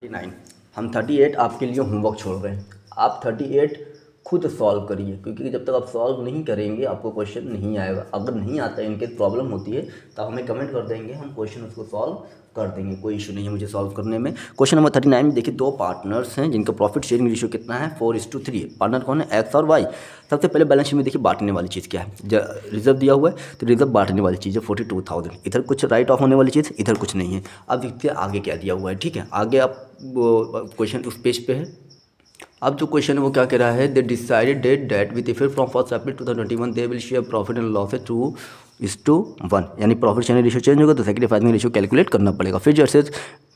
39 हम 38 आपके लिए होमवर्क छोड़ रहे हैं। आप 38 खुद सॉल्व करिए, क्योंकि जब तक आप सॉल्व नहीं करेंगे आपको क्वेश्चन नहीं आएगा। अगर नहीं आता है, इनके प्रॉब्लम होती है तो आप हमें कमेंट कर देंगे, हम क्वेश्चन उसको सॉल्व कर देंगे। कोई इशू नहीं है मुझे सॉल्व करने में। क्वेश्चन नंबर 39 में देखिए, दो पार्टनर्स हैं जिनका प्रॉफिट शेयरिंग रेशियो कितना है, 4:3 है। पार्टनर कौन है, एक्स और वाई। सबसे पहले बैलेंस शीट में देखिए बांटने वाली चीज़ क्या है। रिजर्व दिया हुआ है तो रिजर्व बांटने वाली चीज़ है 42,000। इधर कुछ राइट ऑफ होने वाली चीज़, इधर कुछ नहीं है। अब देखते हैं आगे क्या दिया हुआ है। ठीक है, आगे आप क्वेश्चन उस पेज पे है। अब जो क्वेश्चन है वो क्या कह रहा है, they decided that with effect from 1 April 2021 they will share profit and loss 2:1, यानी प्रॉफिट शेयरिंग रेशियो चेंज होगा तो सैक्रिफाइसिंग रेशियो कैलकुलेट करना पड़ेगा। फिर जैसे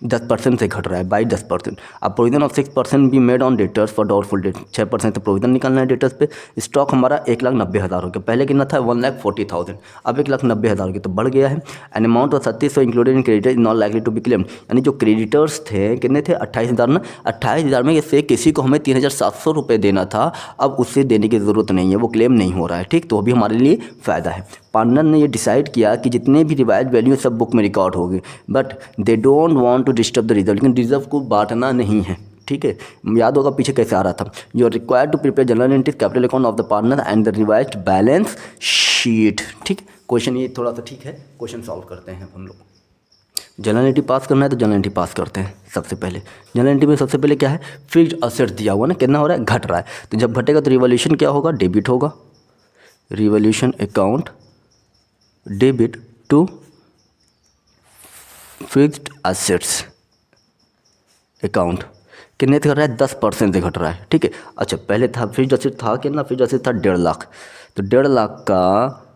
10% से घट रहा है बाई 10%। अब प्रोविजन ऑफ 6% भी made on debtors for doubtful debt, 6% से प्रोविजन निकालना है डेटर्स पे। स्टॉक हमारा 1,90,000 हो गया, पहले कितना था 1,40,000, अब 1,90,000 हो गया तो बढ़ गया है। An amount of 3600 included in creditor is not likely to be claimed, यानी जो क्रेडिटर्स थे कितने थे 28,000 ना। 28,000 में से किसी को हमें 3,700 रुपये देना था, अब उससे देने की ज़रूरत नहीं है, वो क्लेम नहीं हो रहा है। ठीक, तो अभी हमारे लिए फ़ायदा है। पार्टनर ने ये डिसाइड किया कि जितने भी रिवाइज वैल्यू सब बुक में रिकॉर्ड होगी, but they don't want to disturb the reserve, लेकिन रिजर्व को बांटना नहीं है। ठीक है, याद होगा पीछे कैसे आ रहा था। You are required to prepare general entries capital account of the partner and the revised balance sheet. ठीक, क्वेश्चन ये थोड़ा सा ठीक है, क्वेश्चन सॉल्व करते हैं हम लोग। जनरल एंट्री पास करना है तो जनरल एंट्री पास करते हैं। सबसे पहले जनरल एंट्री में सबसे पहले क्या है, फिक्स्ड असेट दिया हुआ ना, कितना हो रहा है, घट रहा है। तो जब घटेगा तो रिवॉल्यूशन क्या होगा, डेबिट होगा। Revolution account debit to fixed assets account, कितने से घट रहा है, 10% से घट रहा है। ठीक है, अच्छा पहले था फिक्स्ड असेट था कितना, फिक्स्ड असेट था 1.5 लाख, तो 1.5 लाख का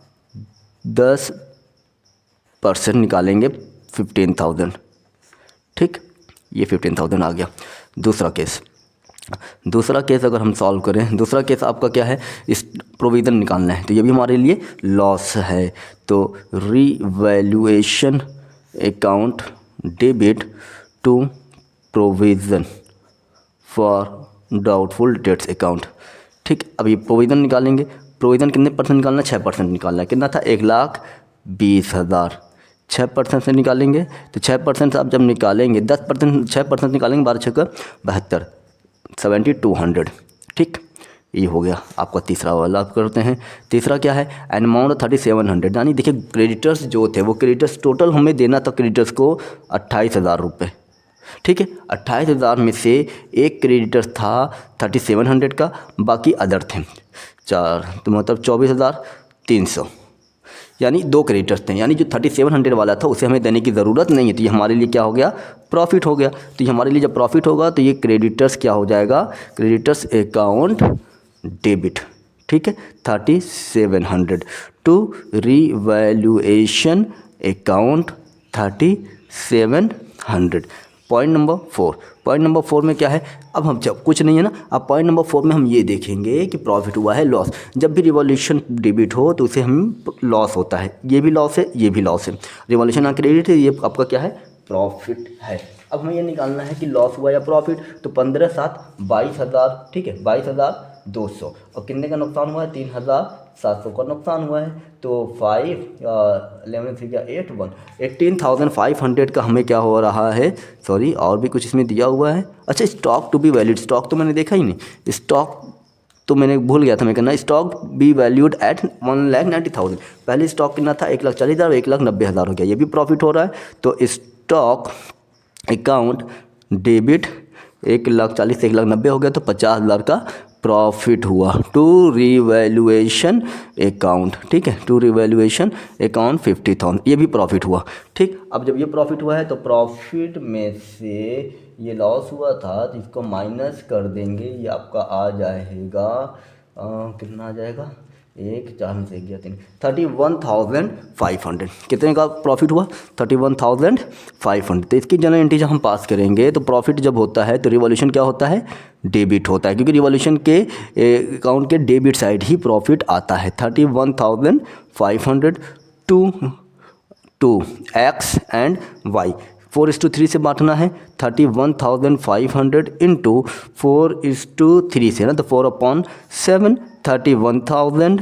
10% निकालेंगे 15,000। ठीक, ये 15,000 आ गया। दूसरा केस अगर हम सॉल्व करें, दूसरा केस आपका क्या है, इस प्रोविज़न निकालना है, तो ये भी हमारे लिए लॉस है। तो revaluation account debit to provision for doubtful debts account. ठीक, अब ये प्रोविज़न निकालेंगे। प्रोविज़न कितने परसेंट निकालना है, 6% निकालना है। कितना था, 1,20,000। 6% से निकालेंगे तो 6% से आप जब निकालेंगे 10%, 6% निकालेंगे 12 6 का 72, 7,200। ठीक, ये हो गया आपका तीसरा वाला। आप करते हैं तीसरा क्या है, एन अमाउंट 3,700, यानी देखिए क्रेडिटर्स जो थे वो क्रेडिटर्स टोटल हमें देना था क्रेडिटर्स को 28,000 रुपये। ठीक है, 28,000 में से एक क्रेडिटर था 3,700 का, बाकी अदर थे 4, तो मतलब 24,300, यानी दो क्रेडिटर्स थे। यानी जो 3,700 वाला था उसे हमें देने की ज़रूरत नहीं है, तो ये हमारे लिए क्या हो गया, प्रॉफिट हो गया। तो ये हमारे लिए जब प्रॉफिट होगा तो ये क्रेडिटर्स क्या हो जाएगा, क्रेडिटर्स अकाउंट डेबिट। ठीक है, 3,700 to revaluation account 3,700। Point number 4 में क्या है, अब हम जब कुछ नहीं है ना, अब पॉइंट नंबर 4 में हम ये देखेंगे कि प्रॉफिट हुआ है, लॉस। जब भी रिवॉल्यूशन डेबिट हो तो उसे हम लॉस होता है, ये भी लॉस है, ये भी लॉस है। रिवॉल्यूशन क्रेडिट है, ये आपका क्या है, प्रॉफिट है। अब हमें ये निकालना है कि लॉस हुआ या प्रॉफिट, तो 15 7 22,000। ठीक है, 22,200, और कितने का नुकसान हुआ है, 3,700 का नुकसान हुआ है। तो 11 से क्या 8 1 18,500 का हमें क्या हो रहा है, सॉरी और भी कुछ इसमें दिया हुआ है। अच्छा, stock to be valued, stock तो मैंने देखा ही नहीं, स्टॉक तो मैंने भूल गया था मैं कहना। स्टॉक बी वैल्यूड एट 1,90,000, पहले स्टॉक कितना था 1,40,000, 1,90,000 हो गया, ये भी प्रॉफिट हो रहा है। तो स्टॉक अकाउंट डेबिट 1,40,000 से 1,90,000 हो गया, तो 50,000 का प्रॉफिट हुआ टू रिवैल्यूएशन अकाउंट। ठीक है, टू रिवैल्यूएशन अकाउंट 50,000, ये भी प्रॉफिट हुआ। ठीक, अब जब ये प्रॉफिट हुआ है तो प्रॉफिट में से ये लॉस हुआ था तो इसको माइनस कर देंगे, ये आपका आ जाएगा कितना आ जाएगा, 1 4 में से 1 गया 3, 31,500। कितने का प्रॉफिट हुआ, 31,500। तो इसकी जनरल एंट्री जब हम पास करेंगे तो प्रॉफिट जब होता है तो रिवॉल्यूशन क्या होता है, डेबिट होता है, क्योंकि रिवॉल्यूशन के अकाउंट के डेबिट साइड ही प्रॉफिट आता है। 31,500 टू एक्स एंड वाई, 4:3 से बांटना है। 31,500 इंटू 4:3 से ना, तो 4/7, 31,000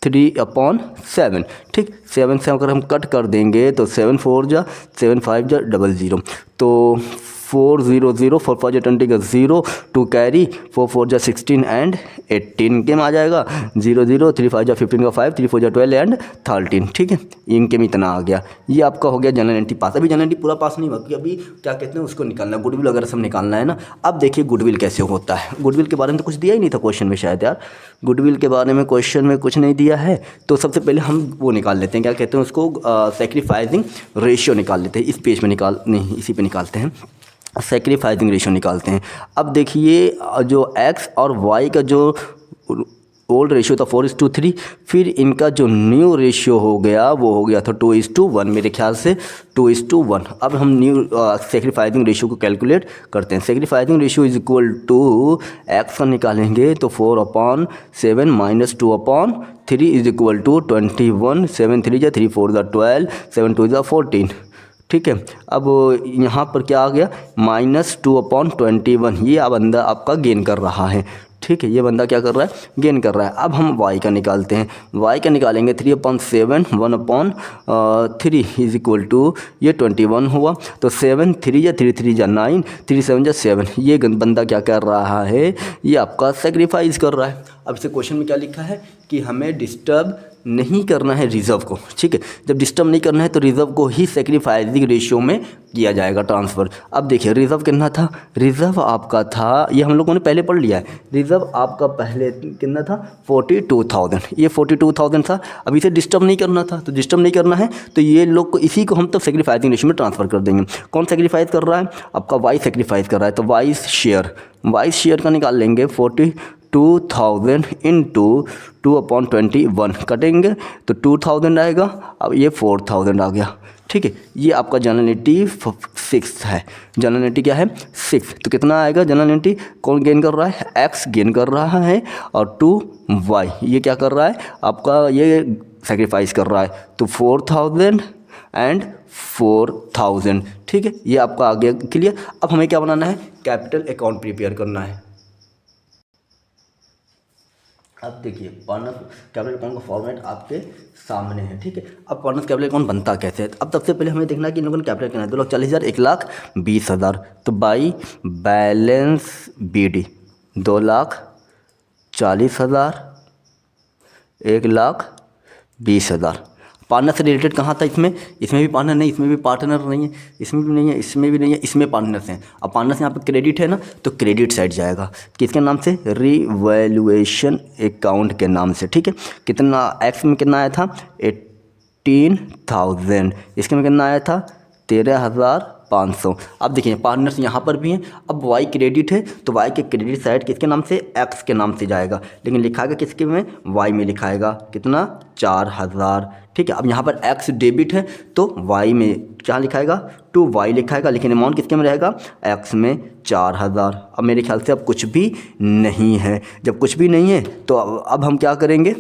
3/7। ठीक, 7 से अगर हम कट कर देंगे तो 7 4 जा 7 5 जा 00, तो 400, 4 5 20 का 0, 2 कैरी, 4 4 जा 16 एंड 18 के में आ जाएगा 0 0, 3 5 जा 15 का 5, 3 4 जा 12 एंड 13। ठीक है, इनके में इतना आ गया। ये आपका हो गया जनरल एंट्री पास। अभी जनरल एंट्री पूरा पास नहीं हुआ क्योंकि अभी क्या कहते हैं उसको निकालना है, गुडविल वगैरह सब निकालना है ना। अब देखिए गुडविल कैसे होता है। गुडविल के बारे में तो कुछ दिया ही नहीं था क्वेश्चन में शायद यार, गुडविल के बारे में क्वेश्चन में कुछ नहीं दिया है। तो सबसे पहले हम वो निकाल लेते हैं, क्या कहते हैं उसको, सैक्रिफाइसिंग रेशियो निकाल लेते हैं। इस पेज में नहीं इसी पे निकालते हैं, सैक्रिफाइसिंग रेशियो निकालते हैं। अब देखिए जो x और y का जो ओल्ड रेशियो था 4:3, फिर इनका जो न्यू रेशियो हो गया वो हो गया था 2:1 मेरे ख्याल से 2:1। अब हम न्यू सैक्रिफाइसिंग रेशियो को कैलकुलेट करते हैं। Sacrificing ratio is equal to X का निकालेंगे तो 4/7 - 2/3 इज इक्वल टू 21, 7 3 जा 3 4 जा 12, 7 2 जा 14। ठीक है, अब यहाँ पर क्या आ गया -2/21, ये अब अंदर आपका गेन कर रहा है। ठीक है, ये बंदा क्या कर रहा है, गेन कर रहा है। अब हम y का निकालते हैं, y का निकालेंगे 3/7, 1/3 इज इक्वल टू ये 21 हुआ, तो 7 3 या 3 3 जा 9, 3 7 जा 7। ये बंदा क्या कर रहा है, ये आपका सेक्रीफाइस कर रहा है। अब इसे क्वेश्चन में क्या लिखा है कि हमें डिस्टर्ब नहीं करना है रिजर्व को। ठीक है, जब डिस्टर्ब नहीं करना है तो रिजर्व को ही सेक्रीफाइसिंग रेशियो में किया जाएगा ट्रांसफ़र। अब देखिए रिजर्व कितना था, रिजर्व आपका था, ये हम लोगों ने पहले पढ़ लिया है, रिजर्व आपका पहले कितना था 42,000, ये 42,000 था। अब इसे डिस्टर्ब नहीं करना था, तो डिस्टर्ब नहीं करना है तो ये लोग को इसी को हम तो सेक्रीफाइसिंग रेशियो में ट्रांसफ़र कर देंगे। कौन सेक्रीफाइस कर रहा है, आपका वाई सेक्रीफाइस कर रहा है, तो वाई शेयर का निकाल लेंगे 42,000 इंटू 2/21 कटेंगे तो 2,000 आएगा। अब ये 4,000 आ गया। ठीक है, ये आपका जनरलिटी 6 है। जनरलिटी क्या है 6, तो कितना आएगा जनरलिटी, कौन गेन कर रहा है, x गेन कर रहा है और 2y ये क्या कर रहा है आपका, ये सेक्रीफाइस कर रहा है, तो 4,000 एंड 4,000। ठीक है, ये आपका आ गया क्लियर। अब हमें क्या बनाना है, कैपिटल अकाउंट प्रिपेयर करना है। अब देखिए पार्टनर कैपिटल अकाउंट का फॉर्मेट आपके सामने है। ठीक है, अब पार्टनर कैपिटल अकाउंट बनता कैसे है। अब सबसे पहले हमें देखना है कि इन लोगों ने कैपिटल कितना है, 2,40,000, 1,20,000, तो बाई बैलेंस BD 2,40,000, 1,20,000। पार्टनर से रिलेटेड कहाँ था, इसमें भी पार्टनर नहीं, इसमें भी पार्टनर नहीं है, इसमें भी नहीं है, इसमें भी नहीं है, इसमें पार्टनर्स हैं। अब पार्टनर्स यहाँ पे क्रेडिट है ना, तो क्रेडिट साइड जाएगा किसके नाम से, रिवैल्यूएशन अकाउंट के नाम से। ठीक है, कितना एक्स में कितना आया था 18,000, इसके में कितना आया था 13,500। अब देखिए पार्टनर्स यहाँ पर भी हैं। अब वाई क्रेडिट है तो वाई के क्रेडिट साइड किसके नाम से, एक्स के नाम से जाएगा, लेकिन लिखाएगा किसके में, वाई में लिखाएगा कितना 4,000। ठीक है, अब यहाँ पर एक्स डेबिट है तो वाई में क्या लिखाएगा 2y लिखाएगा, लेकिन अमाउंट किसके में रहेगा, एक्स में 4,000। अब मेरे ख्याल से अब कुछ भी नहीं है। जब कुछ भी नहीं है तो अब हम क्या करेंगे,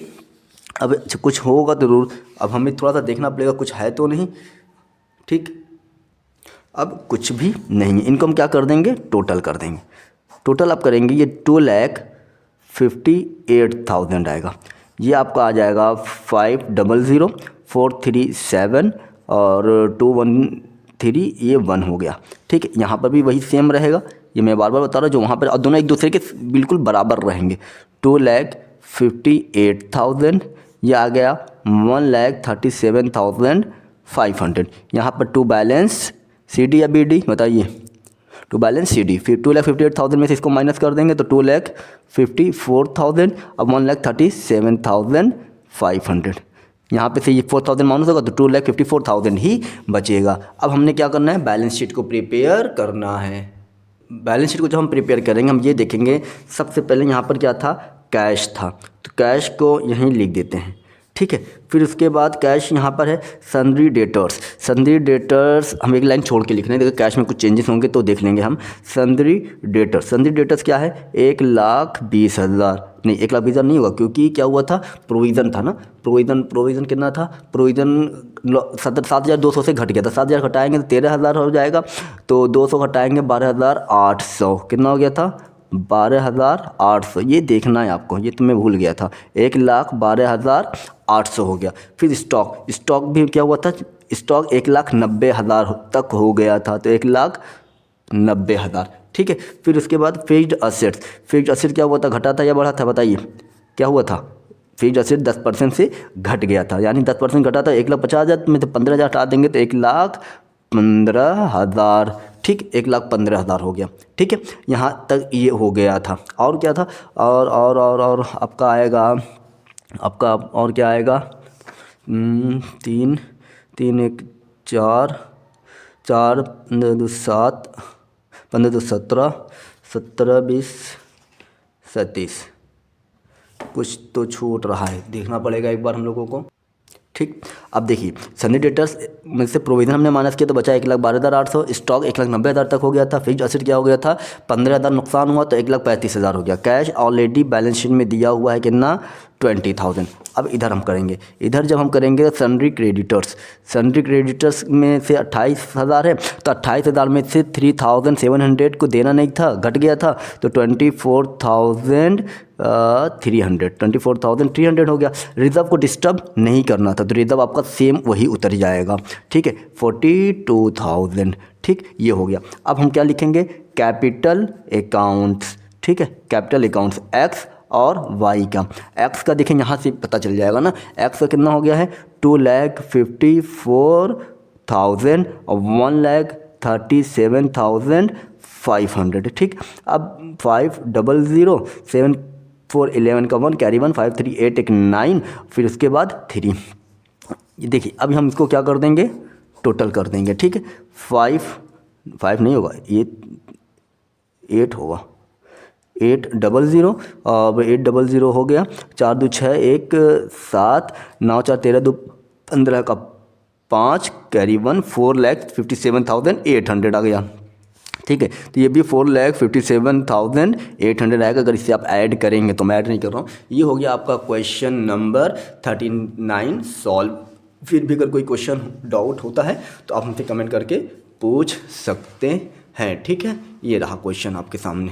अब कुछ होगा ज़रूर, अब हमें थोड़ा सा देखना पड़ेगा कुछ है तो नहीं। ठीक, अब कुछ भी नहीं है, इनको हम क्या कर देंगे, टोटल कर देंगे। टोटल आप करेंगे ये 2,58,000 आएगा। ये आपका आ जाएगा 5,00,437 और 213, ये 1 हो गया। ठीक है, यहाँ पर भी वही सेम रहेगा, ये मैं बार बार बता रहा हूँ, जो वहाँ पर और दोनों एक दूसरे के बिल्कुल बराबर रहेंगे। 2,58,000, ये आ गया 1,37,500। यहाँ पर टू बैलेंस CD या BD बताइए, टू बैलेंस CD, फिर 2,58,000 में से इसको माइनस कर देंगे तो 2,54,000, अब 1,37,500। यहाँ पे से ये 4,000 माइनस होगा तो 2,54,000 ही बचेगा। अब हमने क्या करना है, बैलेंस शीट को प्रिपेयर करना है। बैलेंस शीट को जब हम प्रिपेयर करेंगे हम ये देखेंगे, सबसे पहले यहाँ पर क्या था, कैश था, तो कैश को यहीं लिख देते हैं। ठीक है, फिर उसके बाद कैश यहाँ पर है, सन्ड्री डेटर्स। सन्ड्री डेटर्स हम एक लाइन छोड़ के लिख रहे हैं, देखो कैश में कुछ चेंजेस होंगे तो देख लेंगे हम। सन्ड्री डेटर्स, सन्ड्री डेटर्स क्या है, 1,20,000 नहीं, 1,20,000 नहीं होगा क्योंकि क्या हुआ था, प्रोविज़न था ना, प्रोविज़न कितना था, प्रोविज़न 7,200 से घट गया था, 7,000 घटाएंगे तो 13,000 हो जाएगा, तो 200 घटाएंगे 12,800, कितना हो गया था 12,800। ये देखना है आपको, ये तो मैं भूल गया था, 1,12,800 हो गया। फिर स्टॉक भी क्या हुआ था, स्टॉक 1,90,000 तक हो गया था, तो 1,90,000 90,000। ठीक है, फिर उसके बाद फिक्स्ड असेट्स। फिक्स्ड असेट क्या हुआ था, घटा था या बढ़ा था, बताइए क्या हुआ था। फिक्स्ड असेट 10% से घट गया था, यानी 10% घटा था। 1,50,000 में से 15,000 हटा देंगे तो 1,15,000। ठीक, 1,15,000 हो गया। ठीक है, यहाँ तक ये हो गया था। और क्या था, और आपका आएगा, आपका और क्या आएगा, 3 3 1 4 4 15 2 7 15 2 17 17 20 37। कुछ तो छूट रहा है, देखना पड़ेगा एक बार हम लोगों को। ठीक, अब देखिए सनी डेटर्स में से प्रोविजन हमने माइनस किया तो बचा 1,12,800। स्टॉक 1,90,000 तक हो गया था। फिक्स्ड असेट क्या हो गया था, 15,000 नुकसान हुआ तो 1,35,000 हो गया। कैश ऑलरेडी बैलेंस शीट में दिया हुआ है कितना, 20,000। अब इधर हम करेंगे, इधर जब हम करेंगे सन्ड्री क्रेडिटर्स, सन्ड्री क्रेडिटर्स में से 28,000 है तो 28,000 में से 3,700 को देना नहीं था, घट गया था तो 24,300 हो गया। रिजर्व को डिस्टर्ब नहीं करना था तो रिजर्व आपका सेम वही उतर जाएगा। ठीक है, 42,000। ठीक, ये हो गया। अब हम क्या लिखेंगे, कैपिटल अकाउंट्स। ठीक है, कैपिटल अकाउंट्स एक्स और वाई का। एक्स का देखें यहाँ से पता चल जाएगा ना, एक्स का कितना हो गया है, 2,54,000 और 1,37,500। ठीक, अब 500,7,411 का 1 कैरी 1 53819, फिर उसके बाद 3। ये देखिए अभी हम इसको क्या कर देंगे, टोटल कर देंगे। ठीक है, 5 नहीं होगा, ये 8 होगा, 800। अब 800 हो गया, 4 2 6 1 7 9 4 13 2 15 का 5 कैरी 1 4,57,800 आ गया। ठीक है, तो ये भी 4,57,800 आएगा। अगर इससे आप ऐड करेंगे तो मैं ऐड नहीं कर रहा हूँ। ये हो गया आपका क्वेश्चन नंबर 39 सॉल्व। फिर भी अगर कोई क्वेश्चन डाउट होता है तो आप हमसे कमेंट करके पूछ सकते हैं। ठीक है, ये रहा क्वेश्चन आपके सामने।